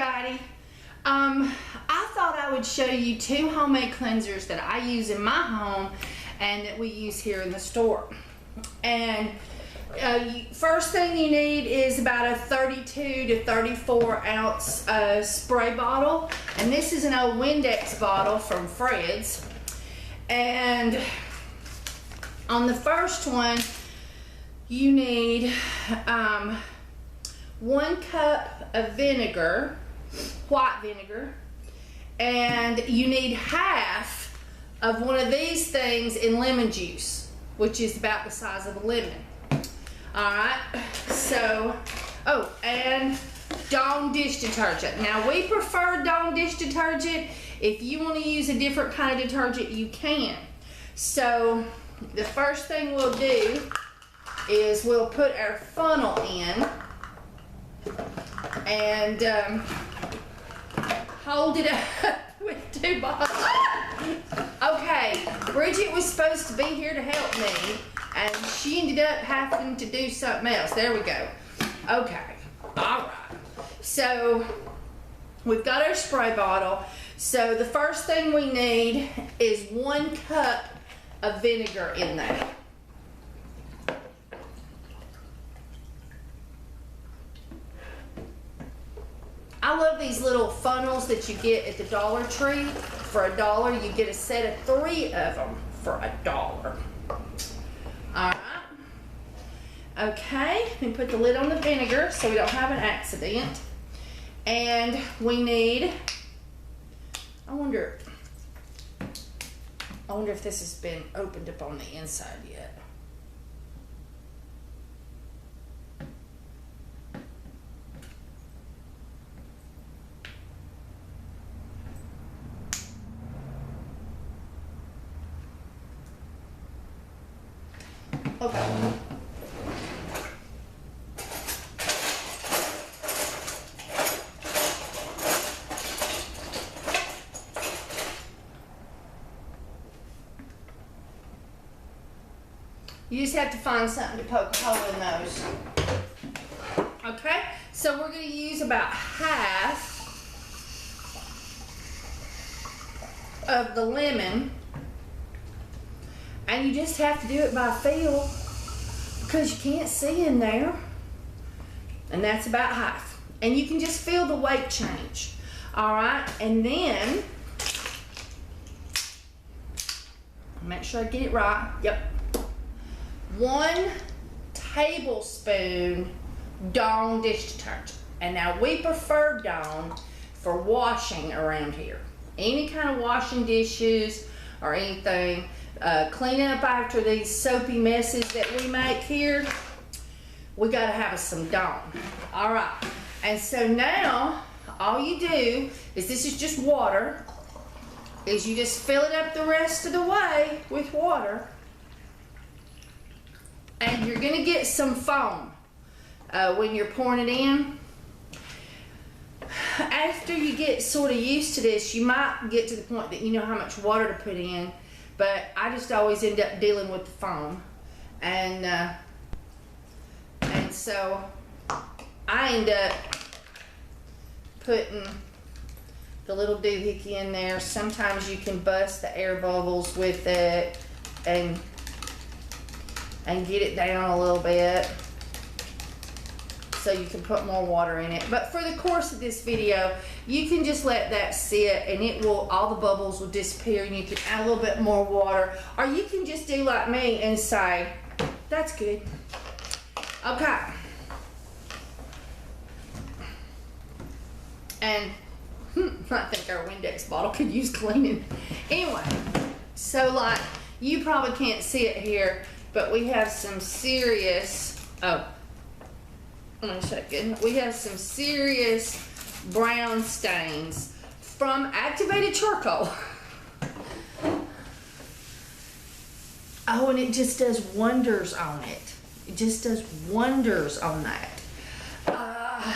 everybody. I thought I would show you 2 homemade cleansers that I use in my home and that we use here in the store. And first thing you need is about a 32 to 34 ounce spray bottle, and this is an old Windex bottle from Fred's. And on the first one you need 1 cup of vinegar, white vinegar, and you need half of one of these things in lemon juice, which is about the size of a lemon. Alright, so, oh, and Dawn dish detergent. Now we prefer Dawn dish detergent. If you want to use a different kind of detergent, you can. So the first thing we'll do is we'll put our funnel in and hold it up with 2 bottles. Okay, Bridget was supposed to be here to help me, and she ended up having to do something else. There we go. Okay, all right. So we've got our spray bottle. So the first thing we need is 1 cup of vinegar in there. I love these little funnels that you get at the Dollar Tree. For $1, you get a set of 3 of them for $1. Alright. Okay, we put the lid on the vinegar so we don't have an accident. And we need, I wonder if this has been opened up on the inside yet. Okay. You just have to find something to poke a hole in those. Okay, so we're going to use about half of the lemon. And you just have to do it by feel because you can't see in there. And that's about half. And you can just feel the weight change. Alright, and then, make sure I get it right. Yep. 1 tablespoon Dawn dish detergent. And now we prefer Dawn for washing around here. Any kind of washing dishes or anything. Cleaning up after these soapy messes that we make here, we gotta have some Dawn. Alright, and so now all you do is, this is just water, is you just fill it up the rest of the way with water, and you're gonna get some foam when you're pouring it in. After you get sort of used to this, you might get to the point that you know how much water to put in. But I just always end up dealing with the foam, and so I end up putting the little doohickey in there. Sometimes you can bust the air bubbles with it and get it down a little bit so you can put more water in it. But for the course of this video, you can just let that sit and it will, all the bubbles will disappear, and you can add a little bit more water. Or you can just do like me and say, that's good. Okay. And I think our Windex bottle could use cleaning. Anyway, so like, you probably can't see it here, but we have some serious, we have some serious brown stains from activated charcoal. Oh, and it just does wonders on it. It just does wonders on that.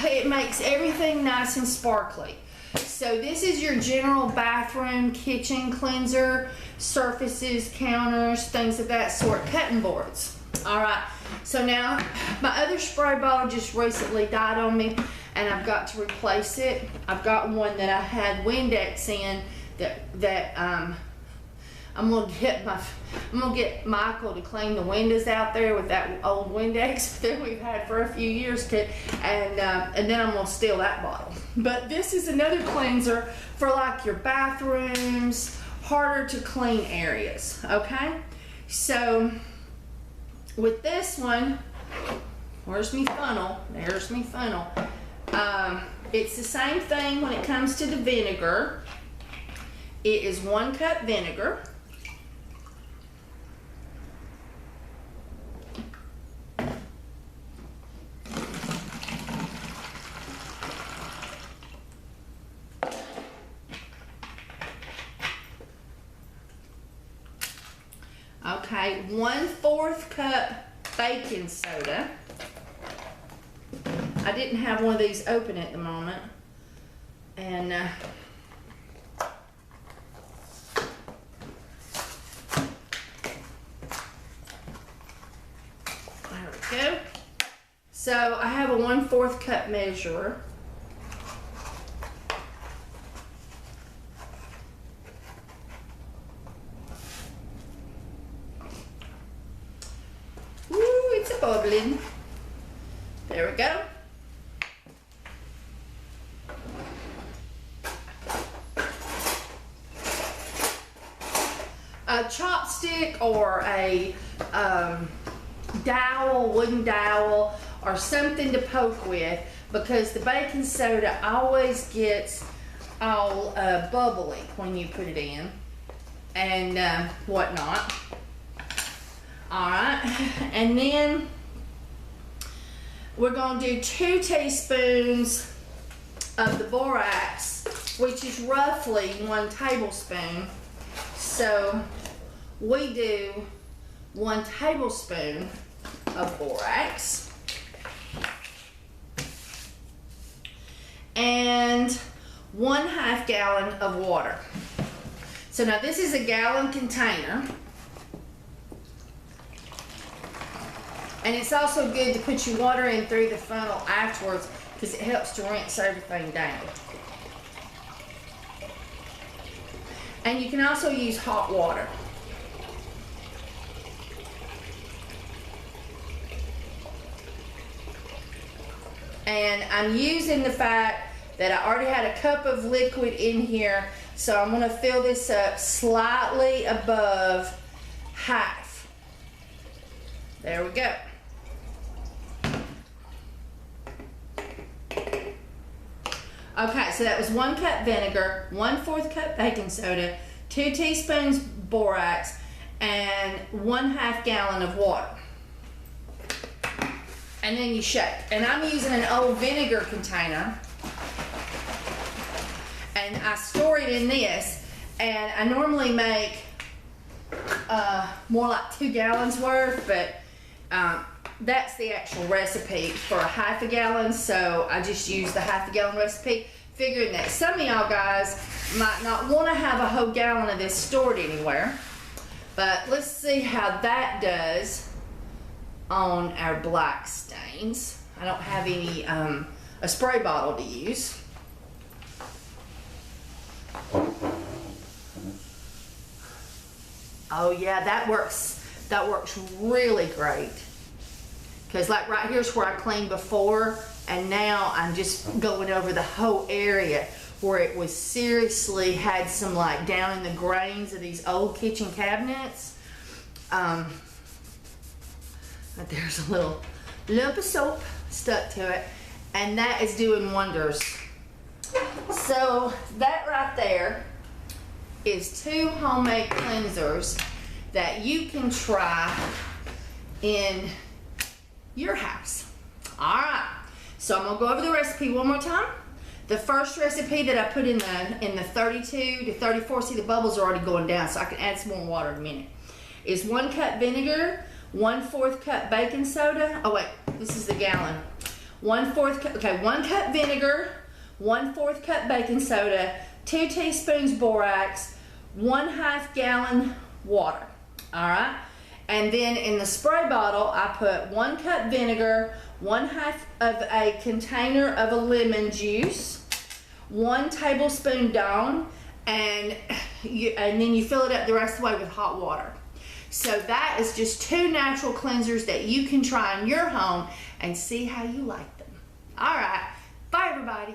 It makes everything nice and sparkly. So this is your general bathroom, kitchen cleanser, surfaces, counters, things of that sort, cutting boards. All right, so now my other spray bottle just recently died on me, and I've got to replace it. I've got one that I had Windex in that I'm gonna get Michael to clean the windows out there with that old Windex that we've had for a few years, and then I'm gonna steal that bottle. But this is another cleanser for like your bathrooms, harder to clean areas. Okay, so with this one, where's me funnel? There's me funnel. It's the same thing when it comes to the vinegar. It is 1 cup vinegar. Okay, 1/4 cup baking soda. I didn't have one of these open at the moment, and there we go. So I have a 1/4 cup measurer. Bubbling. There we go. A chopstick or a dowel, wooden dowel, or something to poke with, because the baking soda always gets all bubbly when you put it in and whatnot. Alright, and then we're going to do 2 teaspoons of the borax, which is roughly 1 tablespoon. So we do 1 tablespoon of borax and 1/2 gallon of water. So now this is a gallon container. And it's also good to put your water in through the funnel afterwards, because it helps to rinse everything down. And you can also use hot water. And I'm using the fact that I already had a cup of liquid in here, so I'm going to fill this up slightly above half. There we go. Okay, so that was 1 cup vinegar, 1/4 cup baking soda, 2 teaspoons borax, and 1/2 gallon of water. And then you shake. And I'm using an old vinegar container, and I store it in this, and I normally make more like 2 gallons worth, but that's the actual recipe for a 1/2 gallon, so I just use the 1/2 gallon recipe, figuring that some of y'all guys might not want to have a whole gallon of this stored anywhere. But let's see how that does on our black stains. I don't have any a spray bottle to use. Oh yeah, that works really great. Because like right here's where I cleaned before, and now I'm just going over the whole area where it was seriously had some like down in the grains of these old kitchen cabinets. But there's a little lump of soap stuck to it, and that is doing wonders. So that right there is 2 homemade cleansers that you can try in your house. All right, so I'm gonna go over the recipe one more time. The first recipe that I put in the 32 to 34, see the bubbles are already going down, so I can add some more water in a minute, is 1 cup vinegar, 1/4 cup baking soda. Oh wait, this is the gallon. 1/4 cup, okay, 1 cup vinegar, 1/4 cup baking soda, 2 teaspoons borax, 1/2 gallon water. All right. And then in the spray bottle, I put 1 cup vinegar, 1/2 of a container of a lemon juice, 1 tablespoon Dawn, and then you fill it up the rest of the way with hot water. So that is just 2 natural cleansers that you can try in your home and see how you like them. All right, bye everybody.